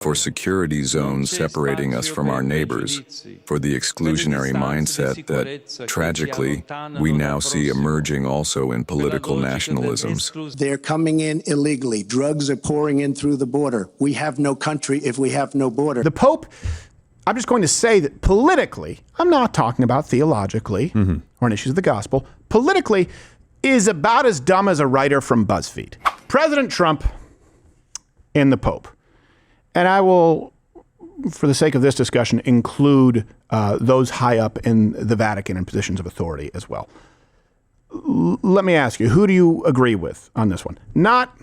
for security zones separating us from our neighbors, for the exclusionary mindset that, tragically, we now see emerging also in political nationalisms. They're coming in illegally. Drugs are pouring in through the border. We have no country if we have no border. The Pope, I'm just going to say that politically, I'm not talking about theologically or on issues of the gospel, politically is about as dumb as a writer from BuzzFeed. President Trump and the Pope. And I will, for the sake of this discussion, include those high up in the Vatican in positions of authority as well. Let me ask you, who do you agree with on this one? Not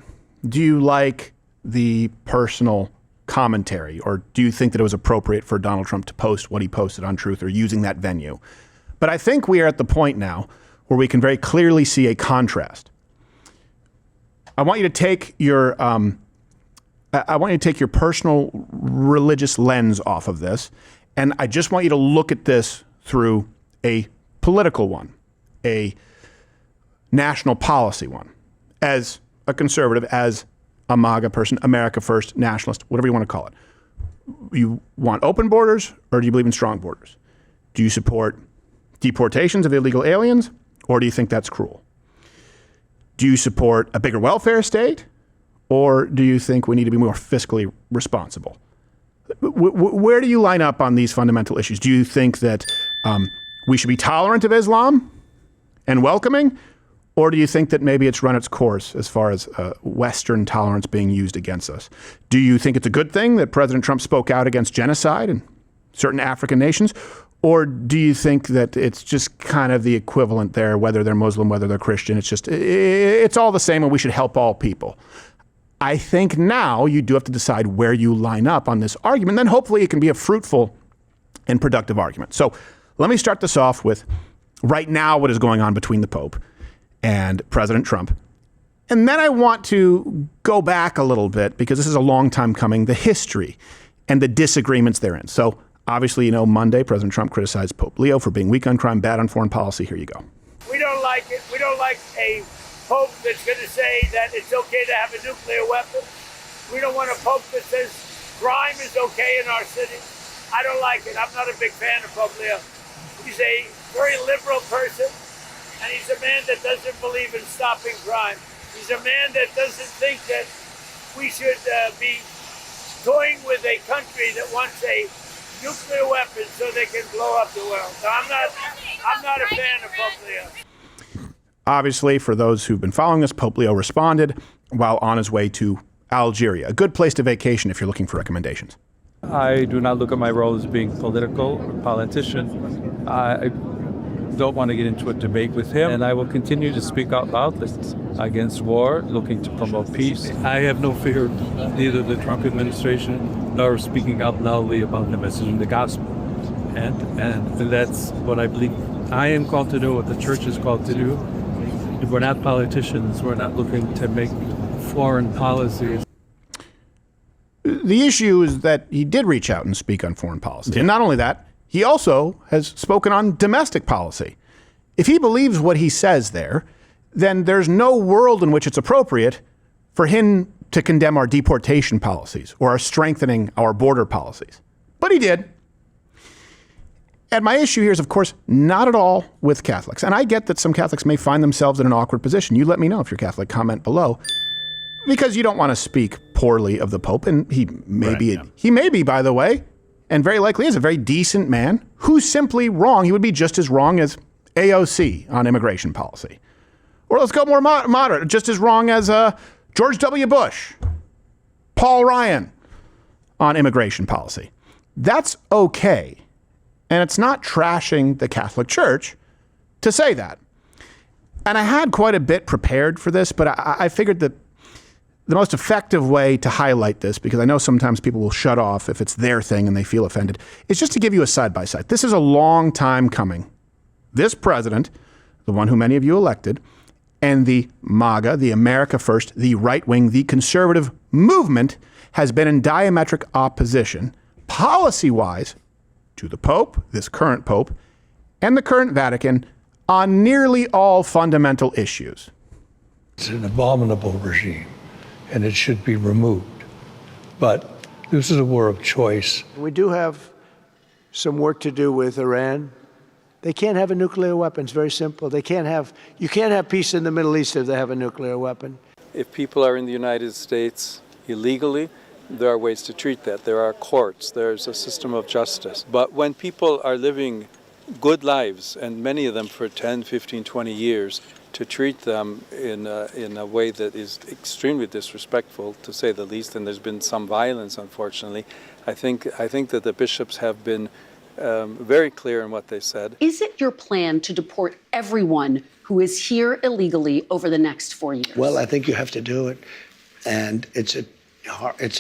do you like the personal commentary, or do you think that it was appropriate for Donald Trump to post what he posted on Truth or using that venue? But I think we are at the point now where we can very clearly see a contrast. I want you to take your personal religious lens off of this, and I just want you to look at this through a political one, a national policy one, as a conservative, as a MAGA person, America First, nationalist, whatever you want to call it. You want open borders, or do you believe in strong borders? Do you support deportations of illegal aliens, or do you think that's cruel? Do you support a bigger welfare state, or do you think we need to be more fiscally responsible? Where do you line up on these fundamental issues? Do you think that we should be tolerant of Islam and welcoming, or do you think that maybe it's run its course as far as Western tolerance being used against us? Do you think it's a good thing that President Trump spoke out against genocide in certain African nations? Or do you think that it's just kind of the equivalent there, whether they're Muslim, whether they're Christian? It's all the same and we should help all people. I think now you do have to decide where you line up on this argument. Then hopefully it can be a fruitful and productive argument. So let me start this off with right now what is going on between the Pope and President Trump. And then I want to go back a little bit, because this is a long time coming, the history and the disagreements therein. So obviously, you know, Monday, President Trump criticized Pope Leo for being weak on crime, bad on foreign policy. Here you go. We don't like it. We don't like a Pope that's going to say that it's okay to have a nuclear weapon. We don't want a Pope that says crime is okay in our city. I don't like it. I'm not a big fan of Pope Leo. He's a very liberal person, and he's a man that doesn't believe in stopping crime. He's a man that doesn't think that we should be toying with a country that wants a nuclear weapon so they can blow up the world. So I'm not a fan of Pope Leo. Obviously, for those who've been following this, Pope Leo responded while on his way to Algeria, a good place to vacation if you're looking for recommendations. I do not look at my role as being political or politician. I don't want to get into a debate with him, and I will continue to speak out loudly against war, looking to promote peace. I have no fear of neither the Trump administration nor speaking out loudly about the message of the gospel. And that's what I believe I am called to do, what the church is called to do. We're not politicians. We're not looking to make foreign policies. The issue is that he did reach out and speak on foreign policy. Yeah. And not only that, he also has spoken on domestic policy. If he believes what he says there, then there's no world in which it's appropriate for him to condemn our deportation policies or our strengthening our border policies. But he did. And my issue here is, of course, not at all with Catholics. And I get that some Catholics may find themselves in an awkward position. You let me know if you're Catholic, comment below. Because you don't want to speak poorly of the Pope. And he may be, by the way, and very likely is a very decent man who's simply wrong. He would be just as wrong as AOC on immigration policy. Or let's go more moderate, just as wrong as George W. Bush, Paul Ryan on immigration policy. That's okay. And it's not trashing the Catholic Church to say that. And I had quite a bit prepared for this, but I figured that the most effective way to highlight this, because I know sometimes people will shut off if it's their thing and they feel offended, is just to give you a side-by-side. This is a long time coming. This president, the one who many of you elected, and the MAGA, the America First, the right-wing, the conservative movement has been in diametric opposition, policy-wise, to the Pope, this current Pope, and the current Vatican on nearly all fundamental issues. It's an abominable regime, and it should be removed. But This is a war of choice. We do have some work to do with Iran. They can't have a nuclear weapon. It's very simple. You can't have peace in the Middle East if they have a nuclear weapon. If people are in the United States illegally, there are ways to treat that. There are courts, there's a system of justice. But when people are living good lives, and many of them for 10, 15, 20 years, to treat them in a way that is extremely disrespectful, to say the least, and there's been some violence, unfortunately, I think that the bishops have been very clear in what they said. Is it your plan to deport everyone who is here illegally over the next 4 years? Well, I think you have to do it, and it's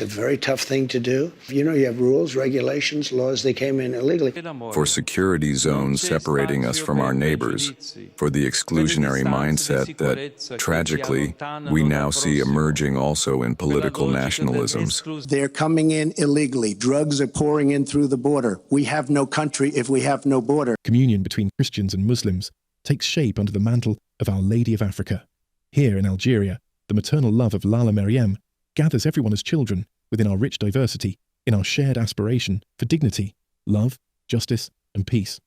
a very tough thing to do. You know, you have rules, regulations, laws. They came in illegally. For security zones separating us from our neighbors, for the exclusionary mindset that, tragically, we now see emerging also in political nationalisms. They're coming in illegally. Drugs are pouring in through the border. We have no country if we have no border. Communion between Christians and Muslims takes shape under the mantle of Our Lady of Africa. Here in Algeria, the maternal love of Lala Meriem gathers everyone as children within our rich diversity in our shared aspiration for dignity, love, justice, and peace.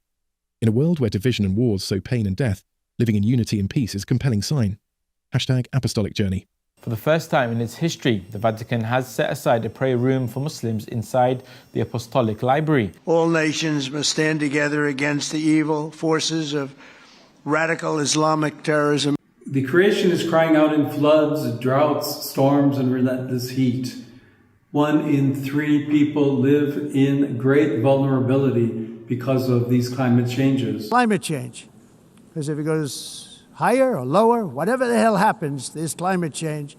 In a world where division and wars sow pain and death, living in unity and peace is a compelling sign. #Apostolic Journey. For the first time in its history, the Vatican has set aside a prayer room for Muslims inside the Apostolic Library. All nations must stand together against the evil forces of radical Islamic terrorism. The creation is crying out in floods, droughts, storms, and relentless heat. 1 in 3 people live in great vulnerability because of these climate changes. Climate change. Because if it goes higher or lower, whatever the hell happens, there's climate change.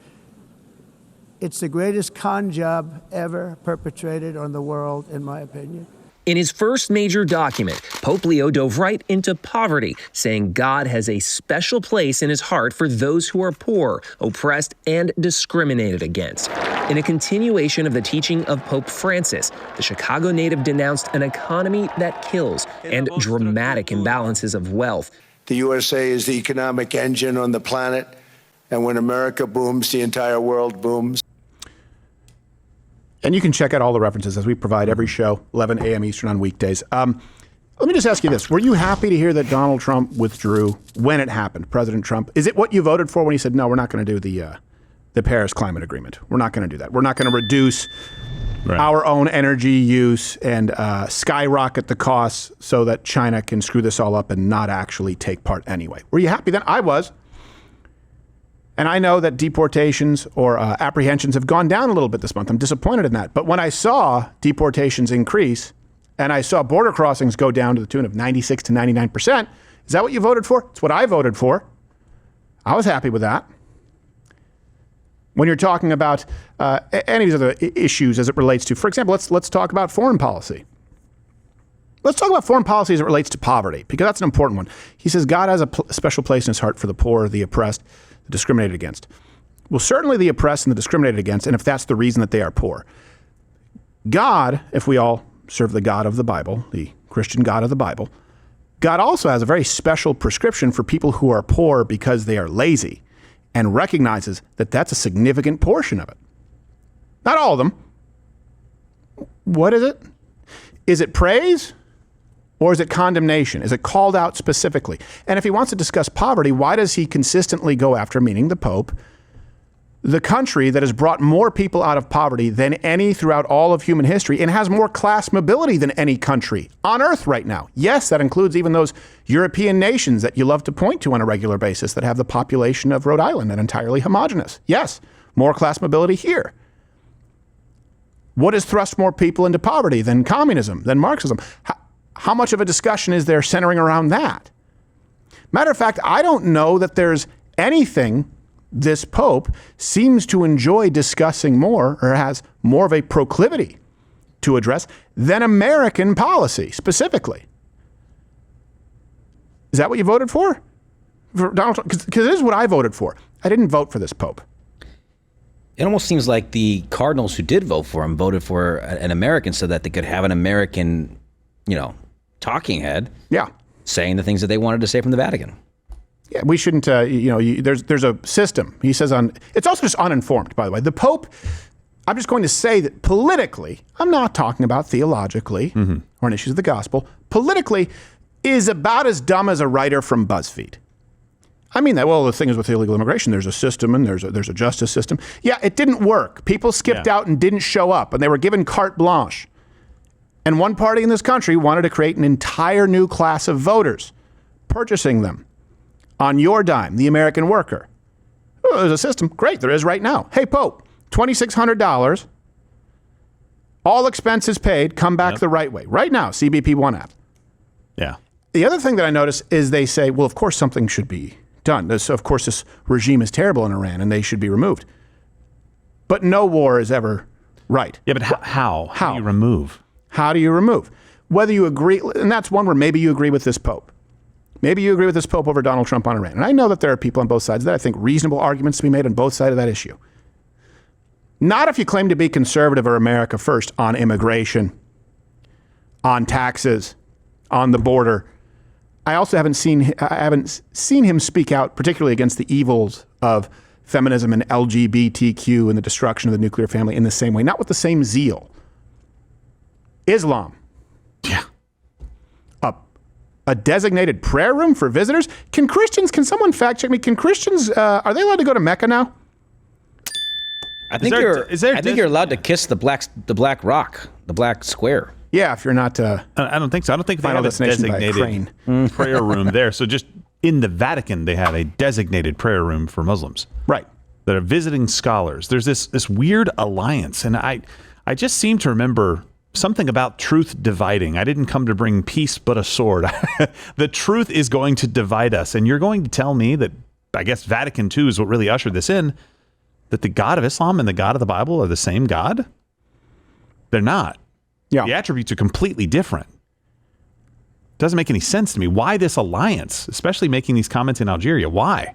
It's the greatest con job ever perpetrated on the world, in my opinion. In his first major document, Pope Leo dove right into poverty, saying God has a special place in his heart for those who are poor, oppressed, and discriminated against. In a continuation of the teaching of Pope Francis, the Chicago native denounced an economy that kills and dramatic imbalances of wealth. The USA is the economic engine on the planet, and when America booms, the entire world booms. And you can check out all the references as we provide every show, 11 a.m. Eastern on weekdays. Let me just ask you this. Were you happy to hear that Donald Trump withdrew when it happened, President Trump? Is it what you voted for when he said, no, we're not going to do the Paris Climate Agreement? We're not going to do that. We're not going to reduce our own energy use and skyrocket the costs so that China can screw this all up and not actually take part anyway. Were you happy then? I was. And I know that deportations or apprehensions have gone down a little bit this month. I'm disappointed in that. But when I saw deportations increase and I saw border crossings go down to the tune of 96 to 99%, is that what you voted for? It's what I voted for. I was happy with that. When you're talking about any of these other issues as it relates to, for example, let's talk about foreign policy. Let's talk about foreign policy as it relates to poverty, because that's an important one. He says God has a special place in his heart for the poor, the oppressed, the discriminated against. Well, certainly the oppressed and the discriminated against, and if that's the reason that they are poor. God, if we all serve the God of the Bible, the Christian God of the Bible, God also has a very special prescription for people who are poor because they are lazy, and recognizes that that's a significant portion of it. Not all of them. What is it? Is it praise? Or is it condemnation? Is it called out specifically? And if he wants to discuss poverty, why does he consistently go after, meaning the Pope, the country that has brought more people out of poverty than any throughout all of human history and has more class mobility than any country on earth right now? Yes, that includes even those European nations that you love to point to on a regular basis that have the population of Rhode Island and entirely homogenous. Yes, more class mobility here. What has thrust more people into poverty than communism, than Marxism? How much of a discussion is there centering around that? Matter of fact, I don't know that there's anything this Pope seems to enjoy discussing more or has more of a proclivity to address than American policy specifically. Is that what you voted for? For Donald Trump? Because it is what I voted for. I didn't vote for this Pope. It almost seems like the cardinals who did vote for him voted for an American so that they could have an American, talking head, saying the things that they wanted to say from the Vatican. Yeah, we shouldn't. There's a system. He says it's also just uninformed. By the way, the Pope I'm just going to say that politically, I'm not talking about theologically or on issues of the gospel, politically is about as dumb as a writer from BuzzFeed. I mean that, well, the thing is with illegal immigration, there's a system and there's a justice system. Yeah, it didn't work. People skipped out and didn't show up, and they were given carte blanche. And one party in this country wanted to create an entire new class of voters, purchasing them on your dime, the American worker. Oh, there's a system. Great, there is right now. Hey, Pope, $2,600, all expenses paid, come back the right way. Right now, CBP One app. Yeah. The other thing that I notice is they say, well, of course something should be done. Of course, this regime is terrible in Iran and they should be removed. But no war is ever right. Yeah, but how? How do you remove? How do you remove? Whether you agree, and that's one where maybe you agree with this Pope. Maybe you agree with this Pope over Donald Trump on Iran. And I know that there are people on both sides of that. I think reasonable arguments to be made on both sides of that issue. Not if you claim to be conservative or America first on immigration, on taxes, on the border. I also haven't seen him speak out particularly against the evils of feminism and LGBTQ and the destruction of the nuclear family in the same way, not with the same zeal. Islam. Yeah. A designated prayer room for visitors? Can someone fact check me? Can Christians, are they allowed to go to Mecca now? I think you're allowed to kiss the black rock, the black square. Yeah, if you're not. I don't think so. I don't think they have a designated prayer room there. So just in the Vatican, they have a designated prayer room for Muslims. Right. That are visiting scholars. There's this weird alliance, and I just seem to remember something about truth dividing. I didn't come to bring peace but a sword. The truth is going to divide us, and you're going to tell me that, I guess Vatican II is what really ushered this in, that the God of Islam and the God of the Bible are the same God? They're not. Yeah. The attributes are completely different. Doesn't make any sense to me. Why this alliance, especially making these comments in Algeria? Why?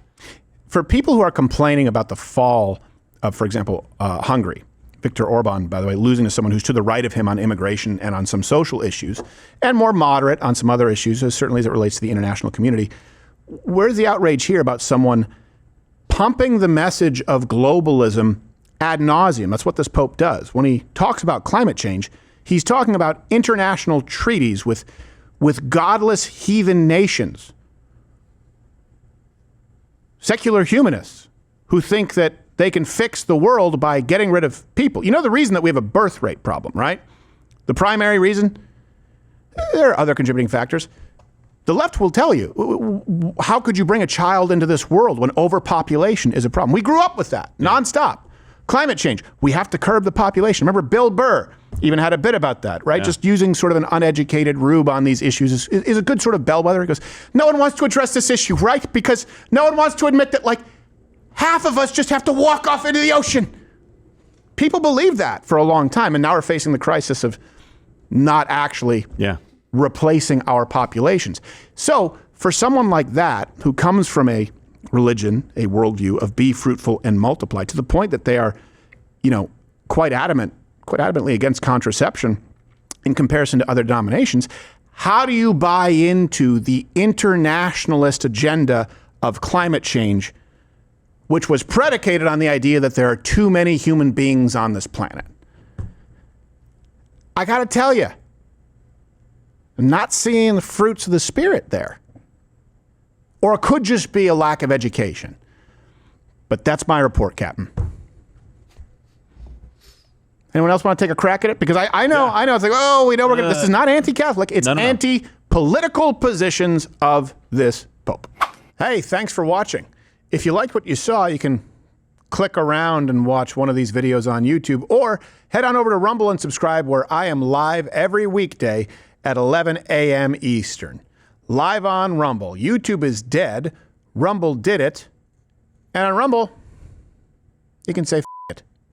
For people who are complaining about the fall of, for example, Hungary, Viktor Orban, by the way, losing to someone who's to the right of him on immigration and on some social issues, and more moderate on some other issues, certainly as it relates to the international community, where's the outrage here about someone pumping the message of globalism ad nauseum? That's what this Pope does. When he talks about climate change, he's talking about international treaties with godless heathen nations, secular humanists who think that they can fix the world by getting rid of people. You know the reason that we have a birth rate problem, right? The primary reason? There are other contributing factors. The left will tell you, how could you bring a child into this world when overpopulation is a problem? We grew up with that, nonstop. Climate change, we have to curb the population. Remember, Bill Burr even had a bit about that, right? Yeah. Just using sort of an uneducated rube on these issues is a good sort of bellwether. He goes, no one wants to address this issue, right? Because no one wants to admit that, like, half of us just have to walk off into the ocean. People believe that for a long time, and now we're facing the crisis of not actually replacing our populations. So for someone like that, who comes from a religion, a worldview of be fruitful and multiply, to the point that they are, quite adamantly against contraception in comparison to other denominations, how do you buy into the internationalist agenda of climate change, which was predicated on the idea that there are too many human beings on this planet? I got to tell you, I'm not seeing the fruits of the Spirit there. Or it could just be a lack of education. But that's my report, Captain. Anyone else want to take a crack at it? Because I know it's like, this is not anti-Catholic. It's anti-political positions of this Pope. Hey, thanks for watching. If you liked what you saw, you can click around and watch one of these videos on YouTube, or head on over to Rumble and subscribe, where I am live every weekday at 11 a.m. Eastern. Live on Rumble. YouTube is dead. Rumble did it. And on Rumble, you can say